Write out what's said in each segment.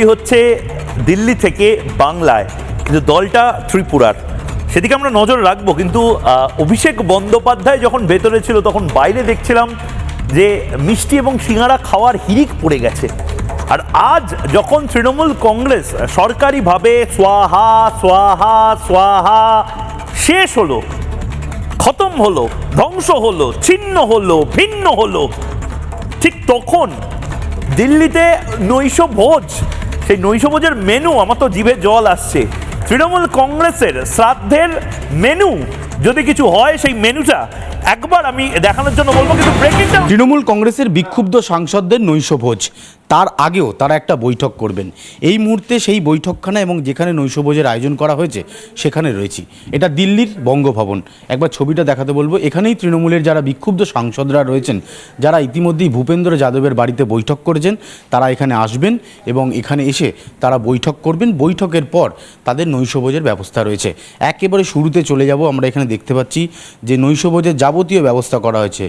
হচ্ছে দিল্লি থেকে বাংলায়, কিন্তু দলটা ত্রিপুরার, সেদিকে আমরা নজর রাখবো। কিন্তু অভিষেক বন্দ্যোপাধ্যায় যখন ভেতরে ছিল তখন বাইরে দেখছিলাম যে মিষ্টি এবং সিঙ্গারা খাওয়ার হিড়িক পড়ে গেছে। আর আজ যখন তৃণমূল কংগ্রেস সরকারিভাবে সোয়াহা সোয়াহা সোয়াহা শেষ হলো, খতম হলো, ধ্বংস হলো, ছিন্ন হলো, ভিন্ন হলো, ঠিক তখন দিল্লিতে নৈশভোজ, সেই নৈশভোজের মেনু, আমার তো জিভে জল আসছে। তৃণমূল কংগ্রেসের শ্রাদ্ধের মেনু যদি কিছু হয়, সেই মেনুটা একবার আমি দেখানোর জন্য বলবো। কিন্তু ব্রেকিংটা, তৃণমূল কংগ্রেসের বিক্ষুব্ধ সাংসদদের নৈশভোজ, তার আগেও তারা একটা বৈঠক করবেন। এই মুহূর্তে সেই বৈঠকখানা এবং যেখানে নৈশভোজের আয়োজন করা হয়েছে সেখানে রয়েছি। এটা দিল্লির বঙ্গভবন। একবার ছবিটা দেখাতে বলবো। এখানেই তৃণমূলের যারা বিক্ষুব্ধ সাংসদরা রয়েছেন, যারা ইতিমধ্যেই ভূপেন্দ্র যাদবের বাড়িতে বৈঠক করেছেন, তারা এখানে আসবেন এবং এখানে এসে তারা বৈঠক করবেন। বৈঠকের পর তাদের নৈশভোজের ব্যবস্থা রয়েছে। একেবারে শুরুতে চলে যাব। আমরা এখানে দেখতে পাচ্ছি যে নৈশভোজের যাবতীয় ব্যবস্থা করা হয়েছে।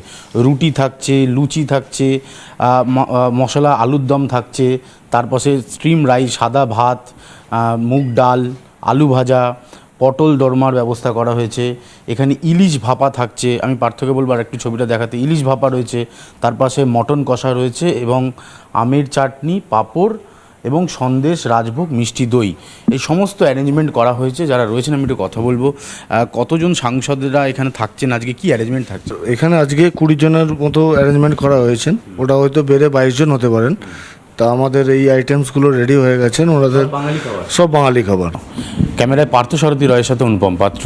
রুটি থাকছে, লুচি থাকছে, মশলা আলুর দম থাকছে, তারপরে স্ট্রিম রাইস, সাদা ভাত, মুগ ডাল, আলু ভাজা, পটল দরমার ব্যবস্থা করা হয়েছে। এখানে ইলিশ ভাপা থাকছে। আমি পার্থক্য বলবো আর একটু ছবিটা দেখাতে। ইলিশ ভাপা রয়েছে, তার পাশে মটন কষা রয়েছে এবং আমের চাটনি, পাঁপড় এবং সন্দেশ, রাজভোগ, মিষ্টি দই, এই সমস্ত অ্যারেঞ্জমেন্ট করা হয়েছে। যারা রয়েছেন আমি একটু কথা বলবো। কতজন সাংসদরা এখানে থাকছেন, আজকে কি অ্যারেঞ্জমেন্ট থাকছে? এখানে আজকে 20 জনের মতো অ্যারেঞ্জমেন্ট করা হয়েছে। ওটা হয়তো বেড়ে 22 জন হতে পারেন। তা আমাদের এই আইটেমসগুলো রেডি হয়ে গেছেন। ওনাদের সব বাঙালি খাবার। ক্যামেরায় পার্থ সারথী রয়ের সাথে অনুপম পাত্র,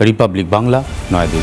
রিপাবলিক বাংলা, নয়াদিল্লি।